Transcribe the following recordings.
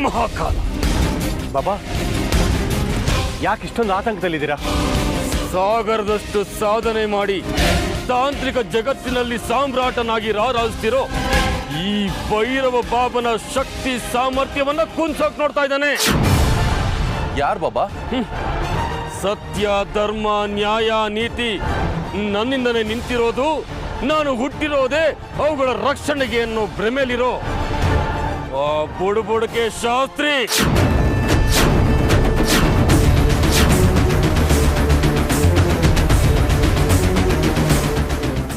ಮಹಾಕಾಲ. ಬಾಬಾ, ಯಾಕೆ ಇಷ್ಟೊಂದು ಆತಂಕದಲ್ಲಿದ್ದೀರಾ? ಸಾಗರದಷ್ಟು ಸಾಧನೆ ಮಾಡಿ ತಾಂತ್ರಿಕ ಜಗತ್ತಿನಲ್ಲಿ ಸಾಮ್ರಾಟನಾಗಿ ರಾರಾಜಿಸ್ತಿರೋ ಈ ಭೈರವ ಬಾಬನ ಶಕ್ತಿ ಸಾಮರ್ಥ್ಯವನ್ನ ಕುಂಚೋಕ್ ನೋಡ್ತಾ ಇದ್ದಾನೆ. ಯಾರು ಬಾಬಾ? ಸತ್ಯ, ಧರ್ಮ, ನ್ಯಾಯ, ನೀತಿ ನನ್ನಿಂದನೇ ನಿಂತಿರೋದು, ನಾನು ಹುಟ್ಟಿರೋದೇ ಅವುಗಳ ರಕ್ಷಣೆಗೆ ಅನ್ನೋ ಭ್ರಮೆಲಿರೋ ಆ ಬುಡುಬುಡುಕೆ ಶಾಸ್ತ್ರಿ.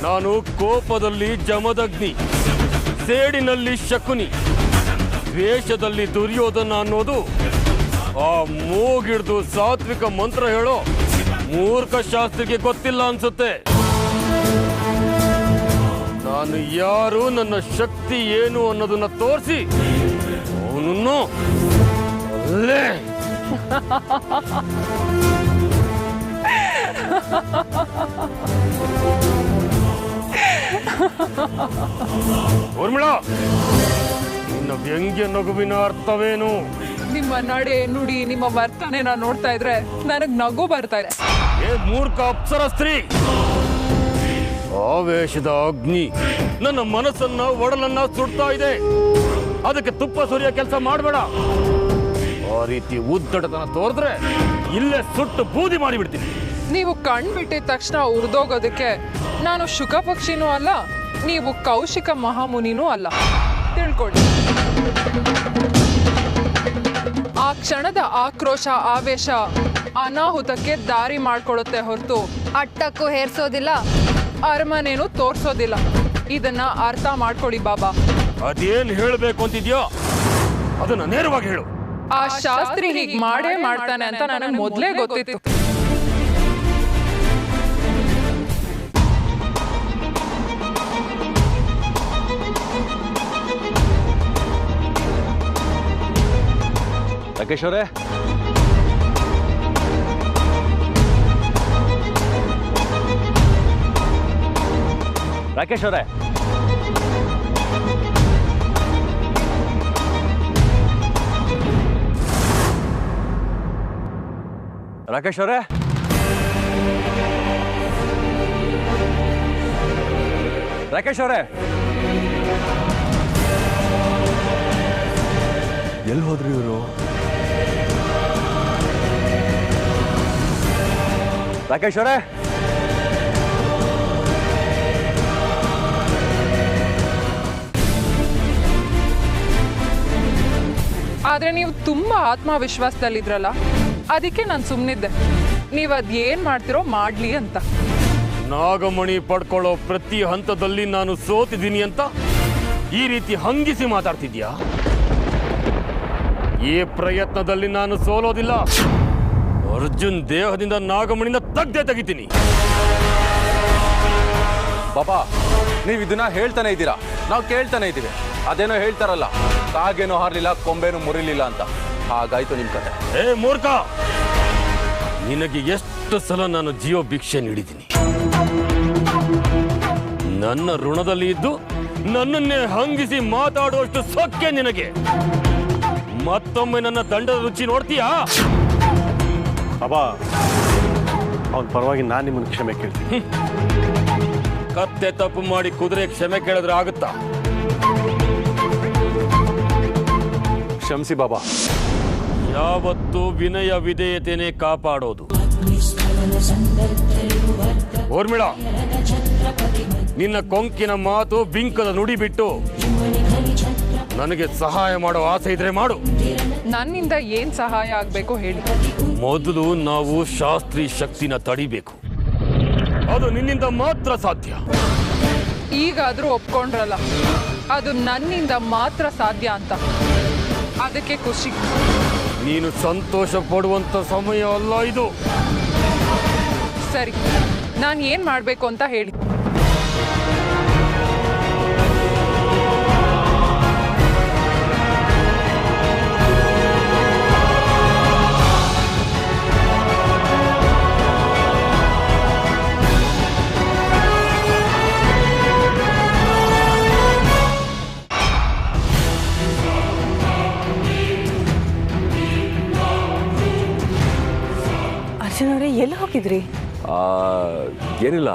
ನಾನು ಕೋಪದಲ್ಲಿ ಜಮದಗ್ನಿ, ಸೇಡಿನಲ್ಲಿ ಶಕುನಿ, ದ್ವೇಷದಲ್ಲಿ ದುರ್ಯೋಧನ ಅನ್ನೋದು ಆ ಮೂಗಿಡ್ದು ಸಾತ್ವಿಕ ಮಂತ್ರ ಹೇಳೋ ಮೂರ್ಖ ಶಾಸ್ತ್ರಿಗೆ ಗೊತ್ತಿಲ್ಲ ಅನ್ಸುತ್ತೆ. ನಾನು ಯಾರು, ನನ್ನ ಶಕ್ತಿ ಏನು ಅನ್ನೋದನ್ನ ತೋರಿಸಿ ಅವನನ್ನು ಅಲ್ಲೇ ಊರ್ಮಿಳಾ, ನಿನ್ನ ವ್ಯಂಗ್ಯ ನಗುವಿನ ಅರ್ಥವೇನು? ನಿಮ್ಮ ನಡೆ ನುಡಿ, ನಿಮ್ಮ ವರ್ತನೆ ನೋಡ್ತಾ ಇದ್ರೆ ನನಗ್ ನಗು ಬರ್ತಾ ಇದೆ. ಮೂರ್ಖ ಅಪ್ಸರ ಸ್ತ್ರೀ, ಆವೇಶದ ಅಗ್ನಿ ನನ್ನ ಮನಸ್ಸನ್ನ ಒಡಲನ್ನ ಸುಡ್ತಾ ಇದೆ. ಅದಕ್ಕೆ ತುಪ್ಪ ಸುರಿಯೋ ಕೆಲಸ ಮಾಡಬೇಡ. ಆ ರೀತಿ ಉದ್ದಟತನ ತೋರಿದ್ರೆ ಇಲ್ಲೇ ಸುಟ್ಟು ಬೂದಿ ಮಾಡಿಬಿಡ್ತೀನಿ. ನೀವು ಕಣ್ಬಿಟ್ಟಿದ ತಕ್ಷಣ ಉರಿದೋಗೋದಕ್ಕೆ ನಾನು ಶುಕ ಪಕ್ಷಿನೂ ಅಲ್ಲ, ನೀವು ಕೌಶಿಕ ಮಹಾಮುನಿನೂ ಅಲ್ಲ, ತಿಳ್ಕೊಳ್ಳಿ. ಆ ಕ್ಷಣದ ಆಕ್ರೋಶ, ಆವೇಶ ಅನಾಹುತಕ್ಕೆ ದಾರಿ ಮಾಡ್ಕೊಳುತ್ತೆ ಹೊರತು ಅಟ್ಟಕ್ಕೂ ಹೇರ್ಸೋದಿಲ್ಲ, ಅರಮನೆನೂ ತೋರ್ಸೋದಿಲ್ಲ. ಇದನ್ನ ಅರ್ಥ ಮಾಡ್ಕೊಳ್ಳಿ ಬಾಬಾ. ಅದೇನ್ ಹೇಳ್ಬೇಕು ಅಂತಿದ್ಯೋ ಅದನ್ನ ನೇರವಾಗಿ ಹೇಳು. ಆ ಶಾಸ್ತ್ರಿ ಹೀಗ್ ಮಾಡೇ ಮಾಡ್ತಾನೆ ಅಂತ ನನಗೆ ಮೊದ್ಲೇ ಗೊತ್ತಿತ್ತು. ರಾಕೇಶ್ ಅವರೇ, ರಾಕೇಶ್ ಅವರೇ, ರಾಕೇಶ್ ಅವರೇ, ರಾಕೇಶ್ ಅವರೇ, ಎಲ್ಲಿ ಹೋದ್ರಿ ಇವರು? ರಾಕೇಶ್ ಅವರೇ, ಆದ್ರೆ ನೀವು ತುಂಬಾ ಆತ್ಮವಿಶ್ವಾಸದಲ್ಲಿದ್ರಲ್ಲ, ಅದಕ್ಕೆ ನಾನು ಸುಮ್ಮನಿದ್ದೆ. ನೀವು ಅದೇನ್ ಮಾಡ್ತಿರೋ ಮಾಡ್ಲಿ ಅಂತ. ನಾಗಮಣಿ ಪಡ್ಕೊಳ್ಳೋ ಪ್ರತಿ ಹಂತದಲ್ಲಿ ನಾನು ಸೋತಿದ್ದೀನಿ ಅಂತ ಈ ರೀತಿ ಹಂಗಿಸಿ ಮಾತಾಡ್ತಿದ್ಯಾ? ಈ ಪ್ರಯತ್ನದಲ್ಲಿ ನಾನು ಸೋಲೋದಿಲ್ಲ. ಅರ್ಜುನ್ ದೇಹದಿಂದ ನಾಗಮಣಿನ ತೆಗಿತೀನಿ. ಬಾಬಾ, ನೀವು ಇದನ್ನ ಹೇಳ್ತಾನೆ ಇದ್ದೀರಾ, ನಾವು ಕೇಳ್ತಾನೆ ಇದ್ದೀವಿ. ಅದೇನೋ ಹೇಳ್ತಾರಲ್ಲ, ಕಾಗೇನೋ ಹಾರ್ಲಿಲ್ಲ, ಕೊಂಬೇನೂ ಮುರಿಲಿಲ್ಲ ಅಂತ. ಹಾಗಾಯ್ತು ನಿಮ್ ಕತೆ. ಮೂರ್ಖ, ನಿನಗೆ ಎಷ್ಟು ಸಲ ನಾನು ಜೀವ ಭಿಕ್ಷೆ ನೀಡಿದ್ದೀನಿ. ನನ್ನ ಋಣದಲ್ಲಿ ಇದ್ದು ನನ್ನನ್ನೇ ಹಂಗಿಸಿ ಮಾತಾಡುವಷ್ಟು ಸೊಕ್ಕೆ ನಿನಗೆ. ಮತ್ತೊಮ್ಮೆ ನನ್ನ ದಂಡದ ರುಚಿ ನೋಡ್ತೀಯಾ? ಬಾಬಾ, ಅವನ ಪರವಾಗಿ ನಾನು ನಿಮ್ಮನ್ನು ಕ್ಷಮೆ ಕೇಳ್ತೀನಿ. ಕತ್ತೆ ತಪ್ಪು ಮಾಡಿ ಕುದುರೆ ಕ್ಷಮೆ ಕೇಳಿದ್ರೆ ಆಗುತ್ತಾ? ಕ್ಷಮಿಸಿ ಬಾಬಾ. ಯಾವತ್ತೂ ವಿನಯ ವಿಧೇಯತೆನೇ ಕಾಪಾಡೋದು. ಊರ್ಮಿಳಾ, ನಿನ್ನ ಕೊಂಕಿನ ಮಾತು, ಬಿಂಕದ ನುಡಿ ಬಿಟ್ಟು ನನಗೆ ಸಹಾಯ ಮಾಡೋ ಆಸೆ ಇದ್ರೆ ಮಾಡು. ನನ್ನಿಂದ ಏನ್ ಸಹಾಯ ಆಗ್ಬೇಕು ಹೇಳಿ. ಮೊದಲು ನಾವು ಶಾಸ್ತ್ರಿ ಶಕ್ತಿನ ತಡಿಬೇಕು. ಅದು ನಿನ್ನಿಂದ ಮಾತ್ರ ಸಾಧ್ಯ. ಈಗಾದ್ರೂ ಒಪ್ಕೊಂಡ್ರಲ್ಲ, ಅದು ನನ್ನಿಂದ ಮಾತ್ರ ಸಾಧ್ಯ ಅಂತ. ಅದಕ್ಕೆ ಖುಷಿ. ನೀನು ಸಂತೋಷ ಪಡುವಂತ ಸಮಯ ಅಲ್ಲ ಇದು. ಸರಿ, ನಾನು ಏನ್ ಮಾಡ್ಬೇಕು ಅಂತ ಹೇಳಿ. ಎಲ್ಲಿ ಹೋಗಿದ್ರಿ? ಏನಿಲ್ಲ,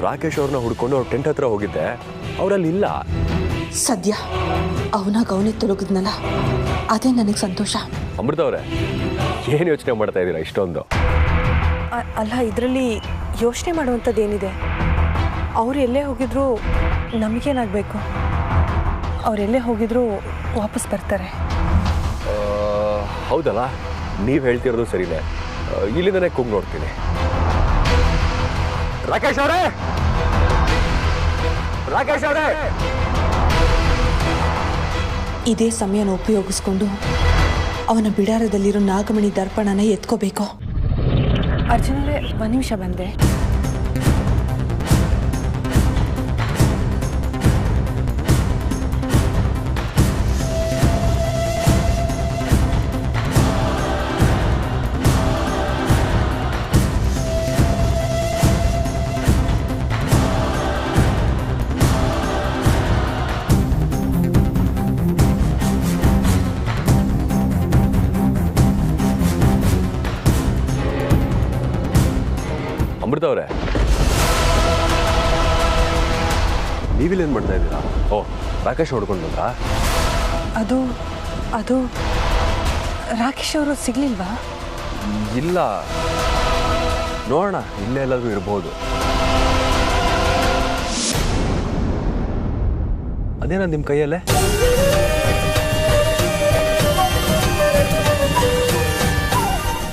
ರಾಕೇಶ್ ಅವ್ರನ್ನ ಹುಡ್ಕೊಂಡು ಅವ್ರ ಟೆಂಟ್ ಹತ್ರ ಹೋಗಿದ್ದೆ. ಅವರಲ್ಲಿ ಇಲ್ಲ. ಸದ್ಯ ಅವನಾಗ ಅವನೇ ತೊಲಗಿದ್ನಲ್ಲ, ಅದೇ ನನಗೆ ಸಂತೋಷ. ಅಮೃತ ಅವರೇ, ಏನು ಯೋಚನೆ ಮಾಡ್ತಾ ಇದ್ದೀರಾ ಇಷ್ಟೊಂದು? ಅಲ್ಲ, ಇದರಲ್ಲಿ ಯೋಚನೆ ಮಾಡುವಂಥದ್ದೇನಿದೆ? ಅವ್ರು ಎಲ್ಲೇ ಹೋಗಿದ್ರು ನಮಗೇನಾಗಬೇಕು? ಅವರೆಲ್ಲೇ ಹೋಗಿದ್ರು ವಾಪಸ್ ಬರ್ತಾರೆ. ಹೌದಲ್ಲ, ನೀವು ಹೇಳ್ತಿರೋದು ಸರಿನೇ. ಇಲ್ಲಿಂದನೇ ಕೂಗ್ ನೋಡ್ತೀನಿ. ರಾಕೇಶ್ ಅವರೇ, ರಾಕೇಶ್ ಅವರೇ! ಇದೇ ಸಮಯನ ಉಪಯೋಗಿಸ್ಕೊಂಡು ಅವನ ಬಿಡಾರದಲ್ಲಿರೋ ನಾಗಮಣಿ ದರ್ಪಣನ ಎತ್ಕೋಬೇಕು. ಅರ್ಜುನರೇ, ಒಂದು ನಿಮಿಷ ಬಂದೆ. ಅಮೃತ ಅವರೇ, ನೀವಿಲ್ಲೇನು ಮಾಡ್ತಾ ಇದ್ದೀರಾ? ಓ, ರಾಕೇಶ್ ಹೊಡ್ಕೊಂಡು ಬಂತಾ? ಅದು ರಾಕೇಶ್ ಅವರು ಸಿಗ್ಲಿಲ್ವಾ? ಇಲ್ಲ, ನೋಡೋಣ, ಇಲ್ಲೇ ಎಲ್ಲಾದ್ರೂ ಇರ್ಬೋದು. ಅದೇನಾ ನಿಮ್ಮ ಕೈಯಲ್ಲೇ?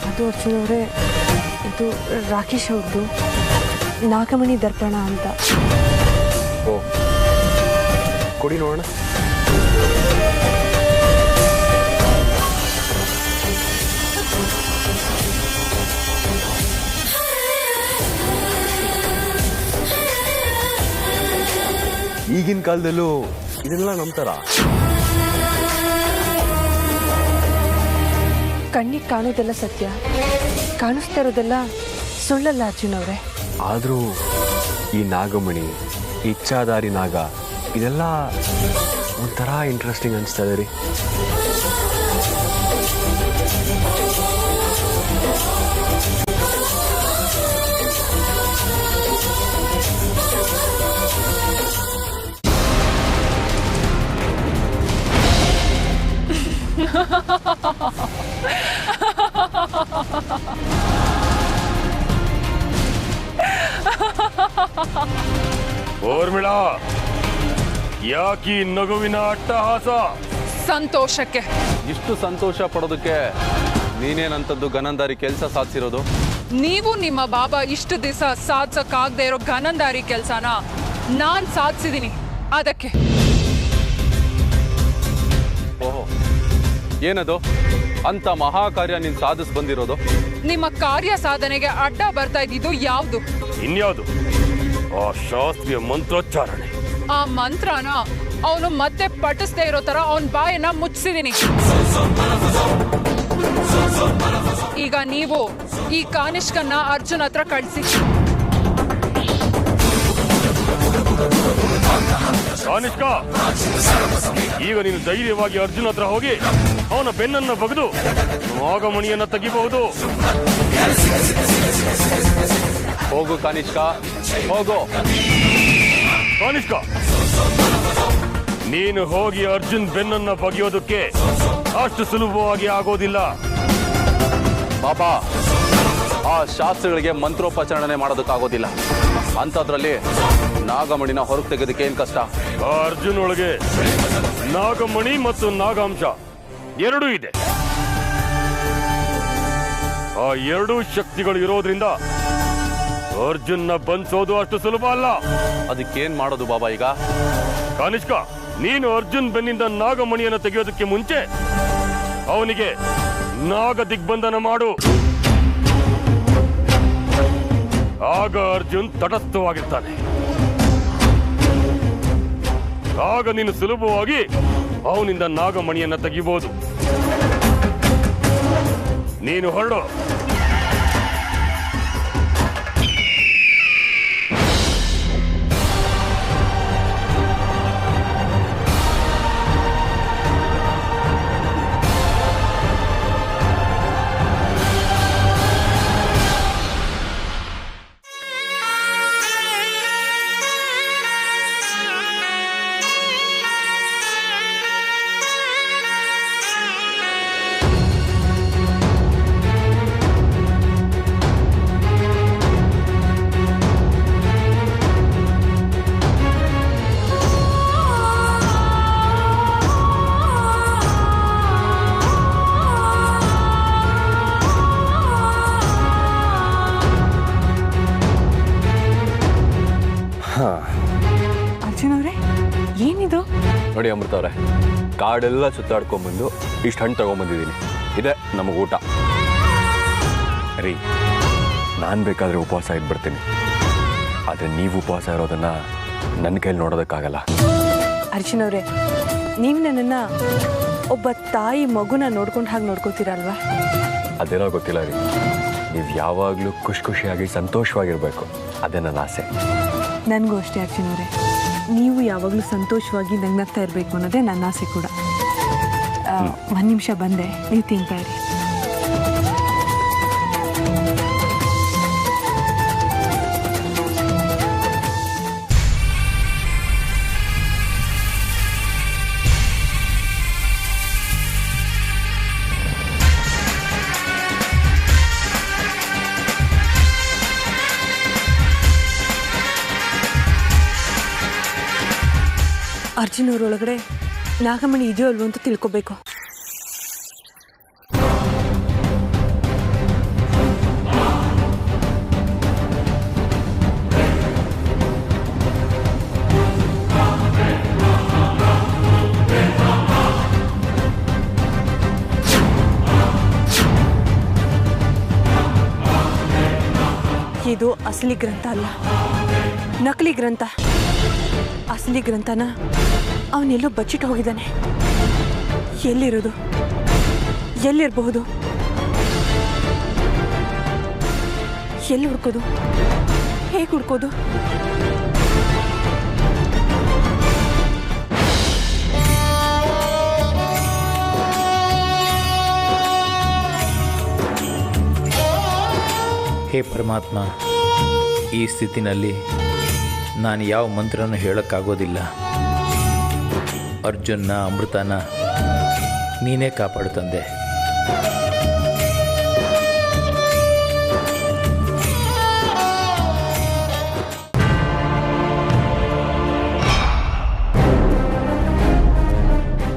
ಅದು ಅರ್ಜುನವರೇ, ಇದು ರಾಕೇಶ್ ಅವ್ರದ್ದು ನಾಗಮಣಿ ದರ್ಪಣ ಅಂತ. ಓ, ಕೊಡಿ ನೋಡೋಣ. ಈಗಿನ ಕಾಲದಲ್ಲೂ ಇದನ್ನೆಲ್ಲ ನಂಬ್ತಾರ? ಕಣ್ಣಿಗೆ ಕಾಣೋದೆಲ್ಲ ಸತ್ಯ, ಕಾಣಿಸ್ತಾ ಇರೋದೆಲ್ಲ ಸುಳ್ಳಲ್ಲ ಅರ್ಜುನ್ ಅವರೇ. ಆದರೂ ಈ ನಾಗಮಣಿ, ಇಚ್ಛಾಧಾರಿ ನಾಗ, ಇದೆಲ್ಲ ಒಂಥರ ಇಂಟ್ರೆಸ್ಟಿಂಗ್ ಅನಿಸ್ತಾ ಇದೆ ರೀ. ಊರ್ಮಿಳಾ, ಯಾಕಿ ನಗುವಿನ ಅಟ್ಟಹಾಸ? ಸಂತೋಷಕ್ಕೆ. ಇಷ್ಟು ಸಂತೋಷ ಪಡೋದಕ್ಕೆ ನೀನೇನಂತದ್ದು ಗನಂದಾರಿ ಕೆಲಸ ಸಾಧಿಸಿರೋದು? ನೀವು ನಿಮ್ಮ ಬಾಬಾ ಇಷ್ಟು ದಿವಸ ಸಾಧಿಸಕ್ಕಾಗದೆ ಇರೋ ಗನಂದಾರಿ ಕೆಲಸನ ನಾನ್ ಸಾಧಿಸಿದೀನಿ. ಅದಕ್ಕೆ. ಓಹೋ, ಏನದು ಅಂತ ಮಹಾ ಕಾರ್ಯ ನೀನು ಸಾಧಿಸ್ ಬಂದಿರೋದು? ನಿಮ್ಮ ಕಾರ್ಯ ಸಾಧನೆಗೆ ಅಡ್ಡ ಬರ್ತಾ ಇದ್ದಿದ್ದು ಯಾವುದು? ಇನ್ಯಾವುದು? ಆ ಶಾಸ್ತ್ರೀಯ ಮಂತ್ರೋಚ್ಚಾರಣೆ. ಆ ಮಂತ್ರನ ಅವನು ಮತ್ತೆ ಪಠಿಸ್ದೇ ಇರೋ ತರ ಅವನ ಬಾಯನ್ನ ಮುಚ್ಚಿಸಿದೀನಿ. ಈಗ ನೀವು ಈ ಕಾನಿಷ್ಕನ್ನ ಅರ್ಜುನ್ ಹತ್ರ ಕಳಿಸಿ. ಕಾನಿಷ್ಕ, ಈಗ ನೀನು ಧೈರ್ಯವಾಗಿ ಅರ್ಜುನ್ ಹತ್ರ ಹೋಗಿ ಅವನ ಬೆನ್ನನ್ನು ಬಗೆದು ನಾಗಮಣಿಯನ್ನ ತೆಗಿಬಹುದು. ಹೋಗು ಕಾನಿಷ್ಕ, ಹೋಗು. ಕಾನಿಷ್ಕ, ನೀನು ಹೋಗಿ ಅರ್ಜುನ್ ಬೆನ್ನನ್ನ ಬಗೆಯೋದಕ್ಕೆ ಅಷ್ಟು ಸುಲಭವಾಗಿ ಆಗೋದಿಲ್ಲ. ಬಾಬಾ, ಆ ಶಾಸ್ತ್ರಗಳಿಗೆ ಮಂತ್ರೋಪಚಾರಣೆ ಮಾಡೋದಕ್ಕಾಗೋದಿಲ್ಲ. ಅಂಥದ್ರಲ್ಲಿ ನಾಗಮಣಿನ ಹೊರಗೆ ತೆಗೆದಕ್ಕೆ ಏನ್ ಕಷ್ಟ? ಆ ಅರ್ಜುನ್ ಒಳಗೆ ನಾಗಮಣಿ ಮತ್ತು ನಾಗಾಂಶ ಎರಡೂ ಇದೆ. ಆ ಎರಡೂ ಶಕ್ತಿಗಳು ಇರೋದ್ರಿಂದ ಅರ್ಜುನ್ನ ಬಂಧಿಸೋದು ಅಷ್ಟು ಸುಲಭ ಅಲ್ಲ. ಅದಕ್ಕೇನ್ ಮಾಡೋದು ಬಾಬಾ ಈಗ? ಕಾನಿಷ್ಕ, ನೀನು ಅರ್ಜುನ್ ಬೆನ್ನಿಂದ ನಾಗಮಣಿಯನ್ನು ತೆಗೆಯೋದಕ್ಕೆ ಮುಂಚೆ ಅವನಿಗೆ ನಾಗ ದಿಗ್ಬಂಧನ ಮಾಡು. ಆಗ ಅರ್ಜುನ್ ತಟಸ್ಥವಾಗಿರ್ತಾನೆ. ಆಗ ನೀನು ಸುಲಭವಾಗಿ ಅವನಿಂದ ನಾಗಮಣಿಯನ್ನ ತೆಗಿಬಹುದು. ನೀನು ಹೊರಡು. ನೋಡಿ ಅಮೃತ ಅವರೇ, ಕಾಡೆಲ್ಲ ಸುತ್ತಾಡ್ಕೊಂಡ್ಬಂದು ಇಷ್ಟು ಹಣ್ಣು ತಗೊಂಬಂದಿದ್ದೀನಿ. ಇದೆ ನಮಗೆ ಊಟ. ರೀ, ನಾನು ಬೇಕಾದರೆ ಉಪವಾಸ ಇದ್ಬಿಡ್ತೀನಿ, ಆದರೆ ನೀವು ಉಪವಾಸ ಇರೋದನ್ನು ನನ್ನ ಕೈಲಿ ನೋಡೋದಕ್ಕಾಗಲ್ಲ. ಅರ್ಜುನ್ ಅವರೇ, ನೀವು ನನ್ನನ್ನು ಒಬ್ಬ ತಾಯಿ ಮಗುನ ನೋಡ್ಕೊಂಡು ಹಾಗೆ ನೋಡ್ಕೋತೀರಲ್ವಾ? ಅದೇನೋ ಗೊತ್ತಿಲ್ಲ ರೀ, ನೀವು ಯಾವಾಗಲೂ ಖುಷಿಯಾಗಿ ಸಂತೋಷವಾಗಿರಬೇಕು, ಅದೇ ನನ್ನ ಆಸೆ. ನನಗೂ ಅಷ್ಟೇ ಅರ್ಜುನ್ ಅವರೇ, ನೀವು ಯಾವಾಗಲೂ ಸಂತೋಷವಾಗಿ ನಗ್ನಗ್ತಾ ಇರಬೇಕು ಅನ್ನೋದೇ ನನ್ನ ಆಸೆ ಕೂಡ. ಒಂದು ನಿಮಿಷ ಬಂದೆ, ನೀವು ತಿಂತಾ ಇರಿ. ಅರ್ಜುನ್ ಅವರೊಳಗಡೆ ನಾಗಮಣಿ ಇದೆಯೋ ಅಲ್ವೋ ಅಂತ ತಿಳ್ಕೊಬೇಕು. ಇದು ಅಸಲಿ ಗ್ರಂಥ ಅಲ್ಲ, ನಕಲಿ ಗ್ರಂಥ. ಅಸಲಿ ಗ್ರಂಥನ ಅವನೆಲ್ಲೋ ಬಚ್ಚಿಟ್ಟು ಹೋಗಿದ್ದಾನೆ. ಎಲ್ಲಿರೋದು, ಎಲ್ಲಿರಬಹುದು, ಎಲ್ಲಿ ಹುಡ್ಕೋದು, ಹೇಗೆ ಹುಡ್ಕೋದು? ಹೇ ಪರಮಾತ್ಮ, ಈ ಸ್ಥಿತಿನಲ್ಲಿ ನಾನು ಯಾವ ಮಂತ್ರನೂ ಹೇಳೋಕ್ಕಾಗೋದಿಲ್ಲ. ಅರ್ಜುನ್ನ, ಅಮೃತನ ನೀನೇ ಕಾಪಾಡು ತಂದೆ.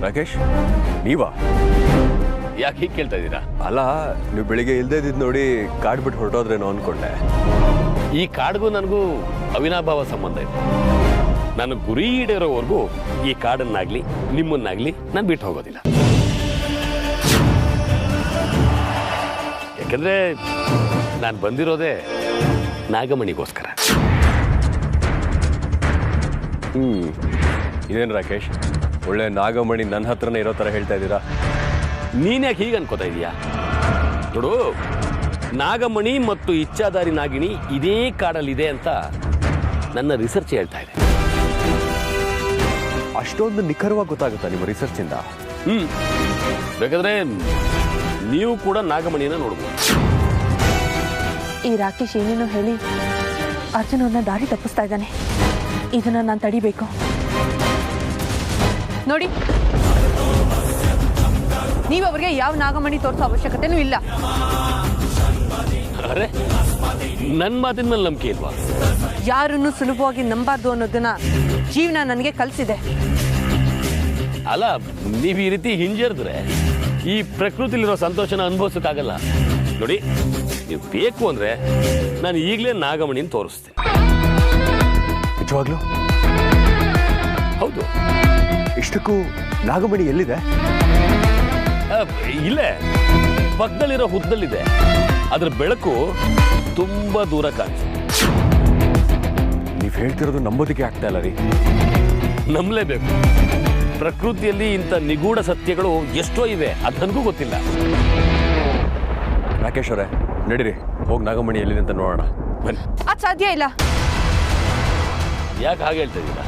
ರಾಕೇಶ್, ನೀವಾ? ಯಾಕೆ ಹೀಗೆ ಕೇಳ್ತಾ ಇದ್ದೀರಾ? ಅಲ್ಲ, ನೀವು ಬೆಳಿಗ್ಗೆ ಇಲ್ದೇ ಇದ್ದಿದ್ದು ನೋಡಿ ಕಾಡು ಬಿಟ್ಟು ಹೊರಟೋದ್ರೇನೋ ಅಂದ್ಕೊಂಡೆ. ಈ ಕಾಡಿಗೂ ನನಗೂ ಅವಿನಾಭಾವ ಸಂಬಂಧ ಇದೆ. ನನ್ನ ಗುರಿ ಈಡೇರೋವರೆಗೂ ಈ ಕಾಡನ್ನಾಗ್ಲಿ ನಿಮ್ಮನ್ನಾಗ್ಲಿ ನಾನು ಬಿಟ್ಟು ಹೋಗೋದಿಲ್ಲ. ಯಾಕಂದ್ರೆ ನಾನು ಬಂದಿರೋದೇ ನಾಗಮಣಿಗೋಸ್ಕರ. ಇದೇನು ರಾಕೇಶ್, ಒಳ್ಳೆ ನಾಗಮಣಿ ನನ್ನ ಹತ್ರನೇ ಇರೋ ಥರ ಹೇಳ್ತಾ ಇದ್ದೀರಾ? ನೀನ್ಯಾಕೆ ಹೀಗೆ ಅನ್ಕೋತಾ ಇದೀಯಾ? ನೋಡು, ನಾಗಮಣಿ ಮತ್ತು ಇಚ್ಛಾಧಾರಿ ನಾಗಿಣಿ ಇದೇ ಕಾಡಲ್ಲಿದೆ ಅಂತ ನನ್ನ ರಿಸರ್ಚ್ ಹೇಳ್ತಾ ಇದೆ. ಅಷ್ಟೊಂದು ನಿಖರವಾಗಿ ಗೊತ್ತಾಗುತ್ತಾ ನಿಮ್ಮ ರಿಸರ್ಚಿಂದ? ಬೇಕಾದ್ರೆ ನೀವು ಕೂಡ ನಾಗಮಣಿನ ನೋಡ್ಬೋದು. ಈ ರಾಕೇಶ್ ಏನೇನೋ ಹೇಳಿ ಅರ್ಜುನ್ ಅವ್ರನ್ನ ದಾರಿ ತಪ್ಪಿಸ್ತಾ ಇದ್ದಾನೆ. ಇದನ್ನ ನಾನು ತಡಿಬೇಕು. ನೋಡಿ, ನೀವು ಅವ್ರಿಗೆ ಯಾವ ನಾಗಮಣಿ ತೋರಿಸೋ ಅವಶ್ಯಕತೆನೂ ಇಲ್ಲ. ಅರೆ, ನನ್ನ ಮಾತಿನ ಮೇಲೆ ನಂಬಿಕೆ ಇಲ್ವಾ? ಯಾರನ್ನು ಸುಲಭವಾಗಿ ನಂಬಾರ್ದು ಅನ್ನೋದನ್ನ ಜೀವನ ನನಗೆ ಕಲಿಸಿದೆ. ಅಲ್ಲ, ನೀವು ಈ ರೀತಿ ಹಿಂಜರಿದ್ರೆ ಈ ಪ್ರಕೃತಿಲಿರೋ ಸಂತೋಷನ ಅನುಭವಿಸೋಕ್ಕಾಗಲ್ಲ. ನೋಡಿ, ನೀವು ಬೇಕು ಅಂದ್ರೆ ನಾನು ಈಗಲೇ ನಾಗಮಣಿನ ತೋರಿಸ್ತೀನಿ. ನಿಜವಾಗ್ಲೂ? ಹೌದು. ಇಷ್ಟಕ್ಕೂ ನಾಗಮಣಿ ಎಲ್ಲಿದೆ? ಇಲ್ಲೇ ಪಕ್ಕದಲ್ಲಿರೋ ಹುದ್ದಲ್ಲಿದೆ. ಅದ್ರ ಬೆಳಕು ತುಂಬಾ ದೂರ ಕಾಣಿಸುತ್ತೆ. ನೀವು ಹೇಳ್ತಿರೋದು ನಂಬೋದಕ್ಕೆ ಆಗ್ತಾ ಇಲ್ಲ ರೀ. ನಂಬಲೇಬೇಕು. ಪ್ರಕೃತಿಯಲ್ಲಿ ಇಂಥ ನಿಗೂಢ ಸತ್ಯಗಳು ಎಷ್ಟೋ ಇವೆ, ಅದು ನನಗೂ ಗೊತ್ತಿಲ್ಲ. ರಾಕೇಶ್ ಅವರೇ, ನಡೀರಿ, ಹೋಗಿ ನಾಗಮಣಿ ಎಲ್ಲಿದೆ ಅಂತ ನೋಡೋಣ. ಬನ್ನಿ. ಅದು ಸಾಧ್ಯ ಇಲ್ಲ. ಯಾಕೆ ಹಾಗೆ ಹೇಳ್ತಾ ಇದ್ದೀರಾ?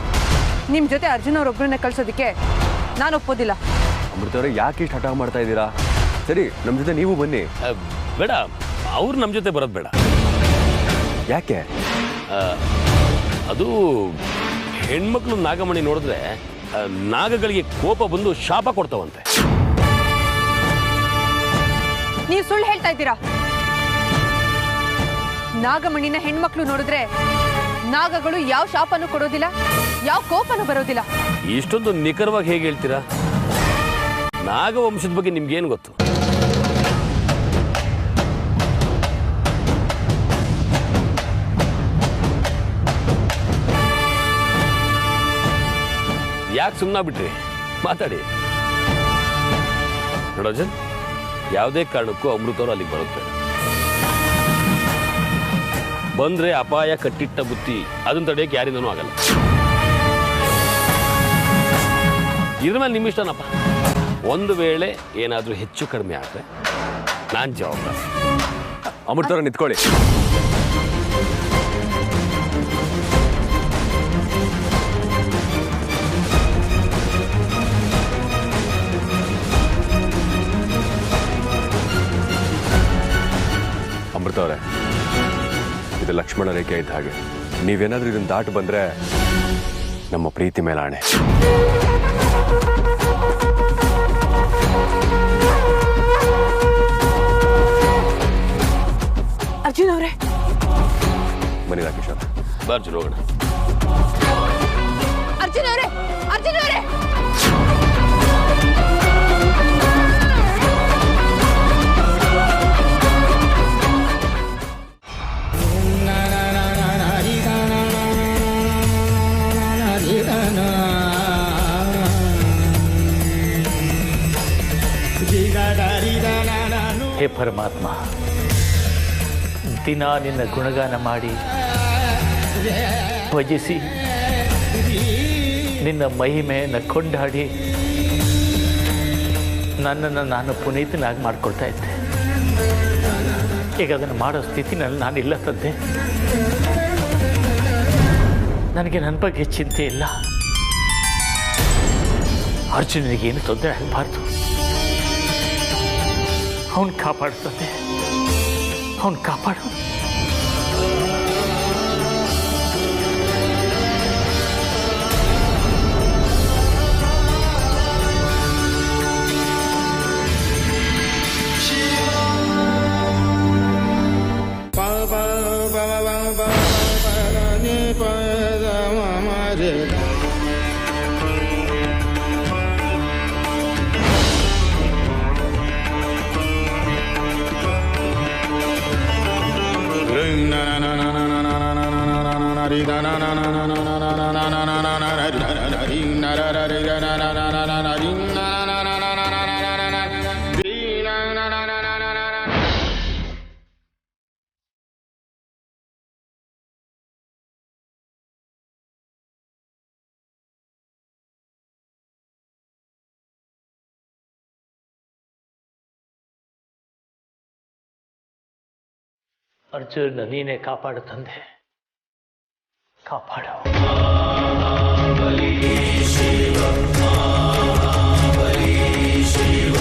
ನಿಮ್ಮ ಜೊತೆ ಅರ್ಜುನ್ ಅವ್ರೊಬ್ಬರನ್ನ ಕಳ್ಸೋದಕ್ಕೆ ನಾನು ಒಪ್ಪೋದಿಲ್ಲ. ಅಮೃತ ಅವರೇ, ಯಾಕೆ ಇಷ್ಟು ಹಠ ಮಾಡ್ತಾ ಇದ್ದೀರಾ? ಸರಿ, ನಮ್ಮ ಜೊತೆ ನೀವು ಬನ್ನಿ. ಬೇಡ, ಅವ್ರು ನಮ್ಮ ಜೊತೆ ಬರೋದು ಬೇಡ. ಯಾಕೆ? ಅದು ಹೆಣ್ಮಕ್ಳು ನಾಗಮಣಿ ನೋಡಿದ್ರೆ ನಾಗಗಳಿಗೆ ಕೋಪ ಬಂದು ಶಾಪ ಕೊಡ್ತಾವಂತೆ. ನೀವು ಸುಳ್ಳು ಹೇಳ್ತಾ ಇದ್ದೀರಾ. ನಾಗಮಣಿನ ಹೆಣ್ಮಕ್ಳು ನೋಡಿದ್ರೆ ನಾಗಗಳು ಯಾವ ಶಾಪನೂ ಕೊಡೋದಿಲ್ಲ, ಯಾವ ಕೋಪನೂ ಬರೋದಿಲ್ಲ. ಇಷ್ಟೊಂದು ನಿಖರವಾಗಿ ಹೇಗೆ ಹೇಳ್ತೀರಾ? ನಾಗವಂಶದ ಬಗ್ಗೆ ನಿಮ್ಗೇನು ಗೊತ್ತು? ಯಾಕೆ ಸುಮ್ಮನೆ ಬಿಟ್ರಿ? ಮಾತಾಡಿ. ನೋಡೋಜನ್, ಯಾವುದೇ ಕಾರಣಕ್ಕೂ ಅಮೃತವ್ರು ಅಲ್ಲಿಗೆ ಬರುತ್ತೆ. ಬಂದ್ರೆ ಅಪಾಯ ಕಟ್ಟಿಟ್ಟ ಬುತ್ತಿ, ಅದನ್ನ ತಡೆಯಕ್ಕೆ ಯಾರಿಂದನೂ ಆಗಲ್ಲ. ಇದ್ರ ಮೇಲೆ ನಿಮ್ಮ ಇಷ್ಟನಪ್ಪ. ಒಂದು ವೇಳೆ ಏನಾದರೂ ಹೆಚ್ಚು ಕಡಿಮೆ ಆದರೆ ನಾನು ಜವಾಬ್ದಾರ. ಅಮೃತವ್ರ ನಿಂತ್ಕೊಳ್ಳಿ. ಅಮೃತವ್ರೆ, ಇದು ಲಕ್ಷ್ಮಣ ರೇಖೆ ಇದ್ದ ಹಾಗೆ. ನೀವೇನಾದ್ರೂ ಇದನ್ನ ದಾಟಿ ಬಂದ್ರೆ ನಮ್ಮ ಪ್ರೀತಿ ಮೇಲೆ ಆಣೆ. ಅರ್ಜುನ್ ಅವರೇ, ಬನ್ನಿ ರಾಕೇಶ್ ಅವರೇ. ಬರ್ಜುನ್ ಹೋಗೋಣ. ಅರ್ಜುನ್ ಅವರೇ, ಅರ್ಜುನ್ ಅವರೇ, ಹೇ ಪರಮಾತ್ಮ, ದಿನ ನಿನ್ನ ಗುಣಗಾನ ಮಾಡಿ ಭಜಿಸಿ ನಿನ್ನ ಮಹಿಮೆಯನ್ನು ಕೊಂಡಾಡಿ ನನ್ನನ್ನು ನಾನು ಪುನೀತನಾಗಿ ಮಾಡ್ಕೊಳ್ತಾ ಇದ್ದೆ. ಈಗ ಅದನ್ನು ಮಾಡೋ ಸ್ಥಿತಿನಲ್ಲಿ ನಾನಿಲ್ಲ ತಂದೆ. ನನಗೆ ನನ್ನ ಬಗ್ಗೆ ಚಿಂತೆ ಇಲ್ಲ. ಅರ್ಜುನನಿಗೇನು ತೊಂದರೆ ಆಗಬಾರ್ದು. ಅವನು ಕಾಪಾಡ್ತಂದೆ, ಅವನು ಕಾಪಾಡು. ಅರ್ಜುನ್, ನೀನೇ ಕಾಪಾಡು ತಂದೆ, ಕಾಪಾಡು. ಶಿವ